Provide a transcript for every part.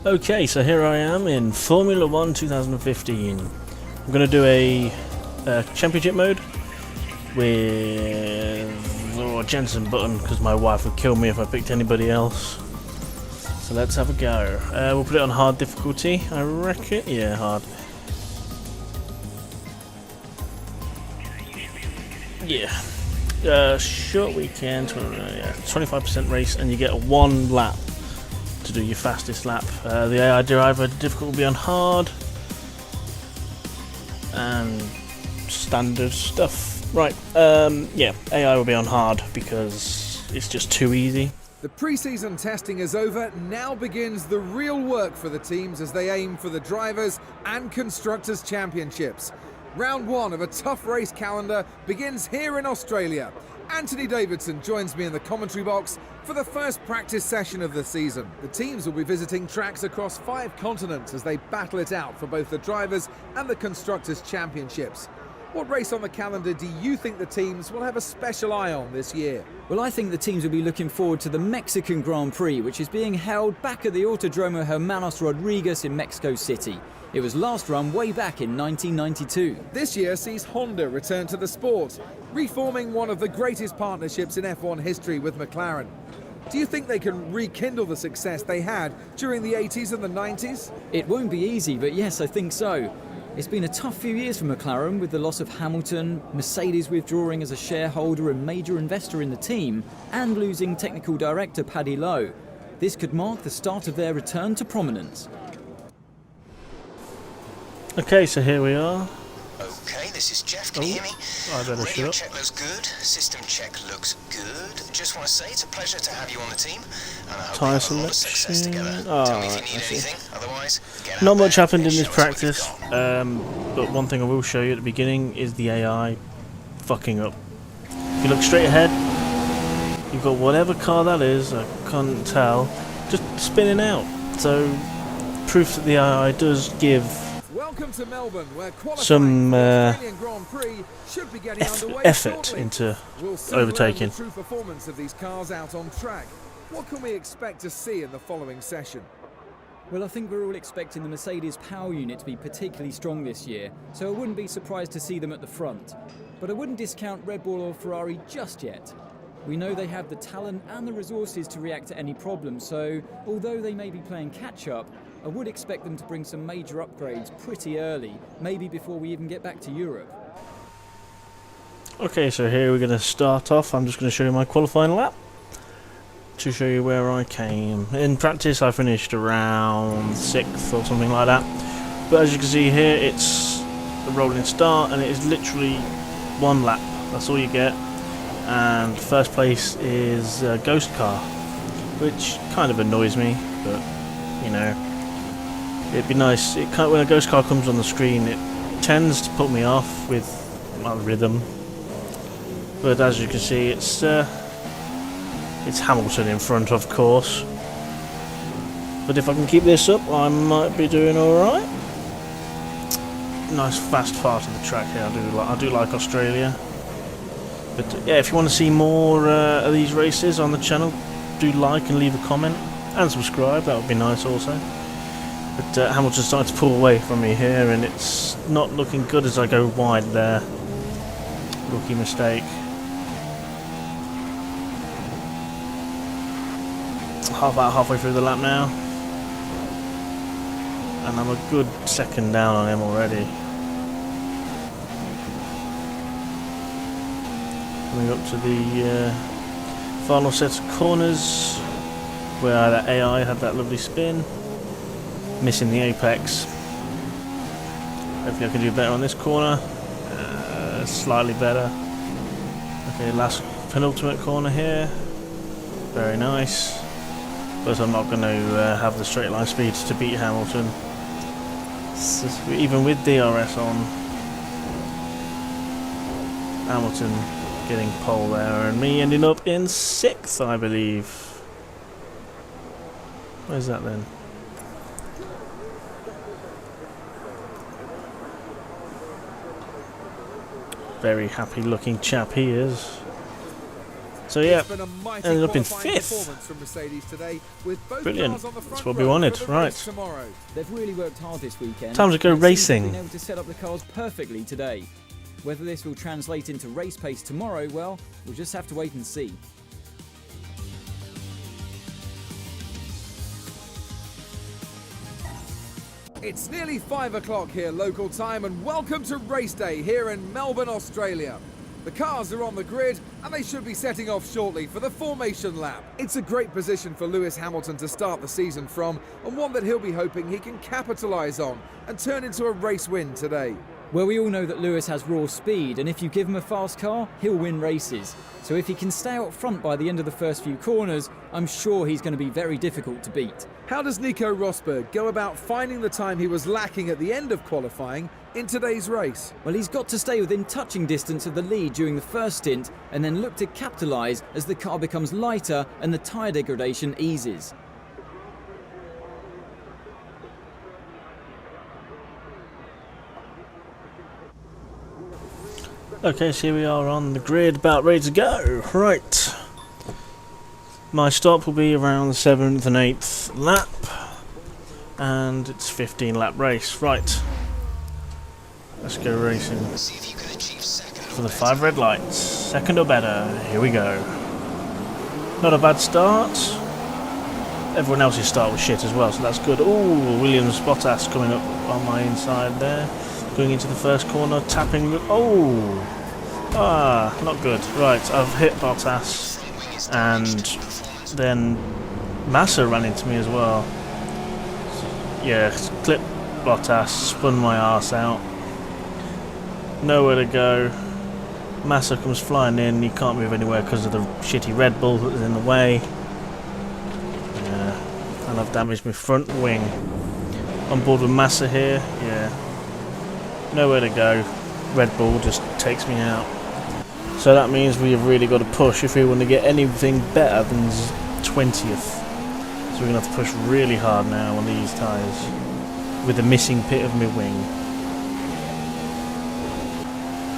Okay, so here I am in Formula 1 2015. I'm going to do a championship mode with Jensen Button because my wife would kill me if I picked anybody else. So let's have a go. We'll put it on hard difficulty, I reckon. Yeah, hard. Yeah. Short weekend, 25% race, and you get 1 lap to do your fastest lap. The AI driver difficult will be on hard and standard stuff. Right, yeah, AI will be on hard because it's just too easy. The pre-season testing is over. Now begins the real work for the teams as they aim for the Drivers' and Constructors' Championships. Round 1 of a tough race calendar begins here in Australia. Anthony Davidson joins me in the commentary box for the first practice session of the season. The teams will be visiting tracks across 5 continents as they battle it out for both the Drivers' and the Constructors' Championships. What race on the calendar do you think the teams will have a special eye on this year? Well, I think the teams will be looking forward to the Mexican Grand Prix, which is being held back at the Autodromo Hermanos Rodriguez in Mexico City. It was last run way back in 1992. This year sees Honda return to the sport, reforming one of the greatest partnerships in F1 history with Mclaren. Do you think they can rekindle the success they had during the 80s and the 90s? It won't be easy, but yes, I think so. It's been a tough few years for McLaren with the loss of Hamilton, Mercedes withdrawing as a shareholder and major investor in the team, and losing technical director Paddy Lowe. This could mark the start of their return to prominence. Okay, so here we are. Okay, this is Jeff. Can you hear me? I better Radio shut. check looks good. System check looks good. Just want to say it's a pleasure to have you on the team, and I hope we Tyre have a lot of success selection. together. Oh, Tell me if you right, need I see. anything. Otherwise, get out Not much there happened in and this show us what you've practice, got. but one thing I will show you at the beginning is the AI fucking up. If you look straight ahead, you've got whatever car that is, I can't tell, just spinning out. So, proof that the AI does give Welcome to Melbourne, where some qualifying for the Australian Grand Prix should be getting underway effort shortly. into We'll soon overtaking. learn the true performance of these cars out on track. What can we expect to see in the following session? Well, I think we're all expecting the Mercedes power unit to be particularly strong this year, so I wouldn't be surprised to see them at the front. But I wouldn't discount Red Bull or Ferrari just yet. We know they have the talent and the resources to react to any problem, so although they may be playing catch-up, I would expect them to bring some major upgrades pretty early, maybe before we even get back to Europe. Okay, so here we're going to start off. I'm just going to show you my qualifying lap to show you where I came. In practice I finished around 6th or something like that, but as you can see here it's a rolling start and it is literally 1 lap, that's all you get. And first place is a ghost car, which kind of annoys me, but you know, it'd be nice. When a ghost car comes on the screen, it tends to put me off with my rhythm. But as you can see, it's Hamilton in front, of course. But if I can keep this up, I might be doing all right. Nice fast part of the track here. I do like Australia. But yeah, if you want to see more of these races on the channel, do like and leave a comment and subscribe. That would be nice also. But Hamilton's starting to pull away from me here, and it's not looking good as I go wide there. Rookie mistake. About halfway through the lap now, and I'm a good second down on him already. Coming up to the final set of corners where that AI had that lovely spin, missing the apex. Hopefully I can do better on this corner, slightly better. Okay, last penultimate corner here, very nice, but I'm not going to have the straight line speeds to beat Hamilton, even with DRS on. Hamilton getting pole there, and me ending up in 6th, I believe. Where's that then? Very happy looking chap he is. So yeah, It's been a mighty ended up in qualifying 5th. performance from Mercedes today, with both Brilliant. cars on the front That's what we row wanted. for the race Right. tomorrow. They've really worked hard this weekend. Time to go and it seems racing. they've been able to set up the cars perfectly today. Whether this will translate into race pace tomorrow, well, we'll just have to wait and see. It's nearly 5 o'clock here local time, and welcome to race day here in Melbourne, Australia. The cars are on the grid and they should be setting off shortly for the formation lap. It's a great position for Lewis Hamilton to start the season from, and one that he'll be hoping he can capitalise on and turn into a race win today. Well, we all know that Lewis has raw speed, and if you give him a fast car, he'll win races. So if he can stay out front by the end of the first few corners, I'm sure he's going to be very difficult to beat. How does Nico Rosberg go about finding the time he was lacking at the end of qualifying in today's race? Well, he's got to stay within touching distance of the lead during the first stint, and then look to capitalise as the car becomes lighter and the tyre degradation eases. Okay, so here we are on the grid, about ready to go. Right. My stop will be around the 7th and 8th lap. And it's a 15 lap race. Right. Let's go racing. See if you can achieve second For the 5 red lights. Second or better. Here we go. Not a bad start. Everyone else's start was shit as well, so that's good. Ooh, Williams Bottas coming up on my inside there. Going into the first corner, tapping. Oh! Ah, not good. Right, I've hit Bottas. And then Massa ran into me as well. Yeah, clipped Bottas, spun my arse out. Nowhere to go. Massa comes flying in, he can't move anywhere because of the shitty Red Bull that was in the way. Yeah, and I've damaged my front wing. On board with Massa here, yeah. Nowhere to go. Red Bull just takes me out. So that means we've really got to push if we want to get anything better than 20th. So we're going to have to push really hard now on these tyres. With the missing pit of my wing.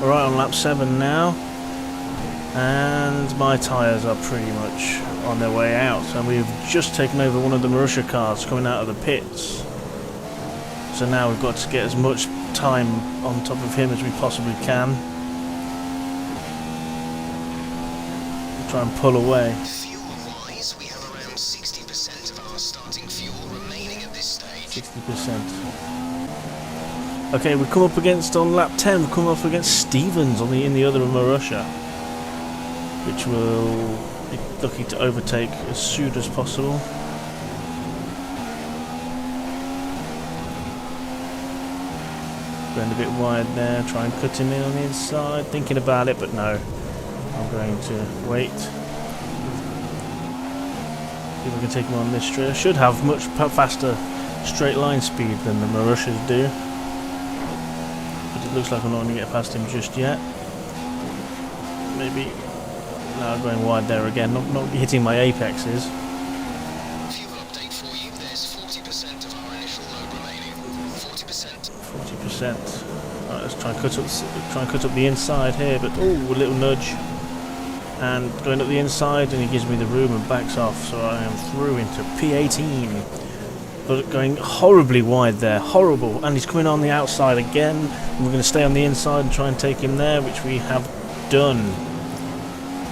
Alright, on lap 7 now. And my tyres are pretty much on their way out. And we've just taken over one of the Marussia cars coming out of the pits. So now we've got to get as much time on top of him as we possibly can. Try and pull away. Fuel-wise, we have around 60% of our starting fuel remaining at this stage. 60%. Okay, we come up against, on lap 10, we come up against Stevens in the other Marussia, which will be looking to overtake as soon as possible. Going a bit wide there, try and cut him in on the inside, thinking about it, but no. I'm going to wait. See if I can take him on this straight. I should have much faster straight line speed than the Marussias do. But it looks like I'm not going to get past him just yet. Maybe. No, going wide there again, not hitting my apexes. Fuel update for you. There's 40% of our initial load remaining. 40%. 40%. Right, let's try and cut up the inside here, but oh, a little nudge. And going up the inside, and he gives me the room and backs off, so I am through into P18. But going horribly wide there, horrible. And he's coming on the outside again. And we're going to stay on the inside and try and take him there, which we have done.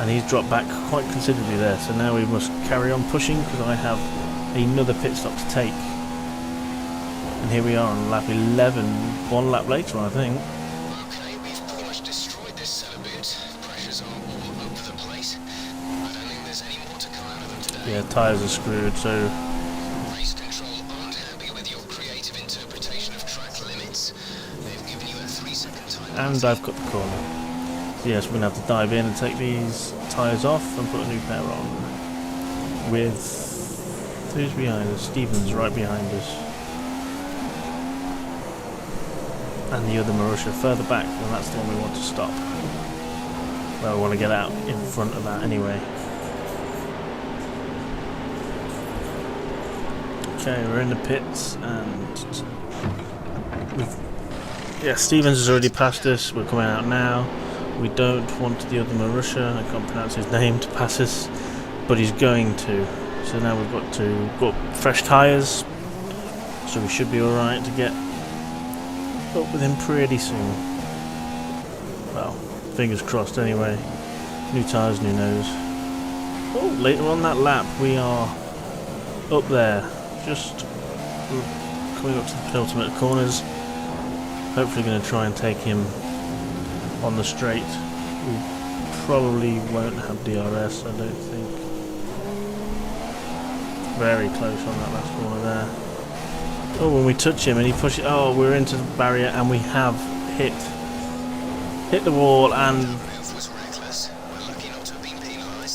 And he's dropped back quite considerably there, so now we must carry on pushing because I have another pit stop to take. And here we are on lap 11, one lap later, I think. Okay, we've pretty much destroyed this cellar boot. Pressures are all over the place. I don't think there's any more to come out of them today. Yeah, tyres are screwed, so... Race control aren't happy with your creative interpretation of track limits. They've given you a 3-second time. And I've got the corner. So yes, we're going to have to dive in and take these tyres off and put a new pair on. With... who's behind us? Stevens right behind us. And the other Marussia further back, and that's the one we want to stop. Well, we want to get out in front of that anyway. Okay, we're in the pits, and yeah, Stevens has already passed us. We're coming out now. We don't want the other Marussia, I can't pronounce his name, to pass us, but he's going to. So now we've got to got fresh tyres, so we should be alright to get up with him pretty soon. Well, fingers crossed anyway. New tyres, new nose. Oh, later on that lap we are up there, just coming up to the penultimate corners. Hopefully going to try and take him on the straight. We probably won't have DRS, I don't think. Very close on that last corner there. Oh, when we touch him and he pushes, oh, we're into the barrier and we have hit the wall, and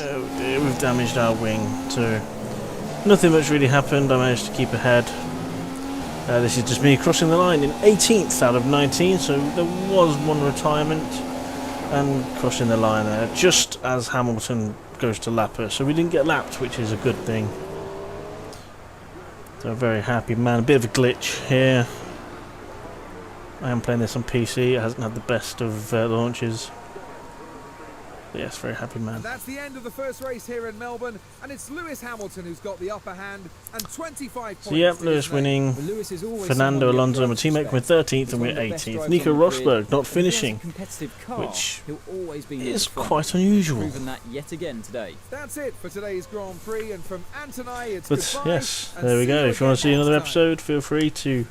oh dear, we've damaged our wing too. Nothing much really happened. I managed to keep ahead. This is just me crossing the line in 18th out of 19, so there was one retirement and crossing the line there just as Hamilton goes to lap us. So we didn't get lapped, which is a good thing. So very happy man. A bit of a glitch here. I am playing this on PC. It hasn't had the best of launches. But yes, very happy man. And that's the end of the first race here in Melbourne, and it's Lewis Hamilton who's got the upper hand and 25 points. So yep, Lewis winning. Fernando Alonso, my teammate, we're 13th and we're 18th. Nico Rosberg not finishing, which is quite unusual. Proven that yet again today. That's it for today's Grand Prix, and from Ant and I, it's but goodbye, yes, there we go. If you want to see another episode, feel free to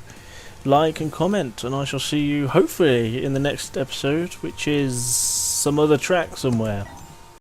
like and comment, and I shall see you hopefully in the next episode, which is some other track somewhere.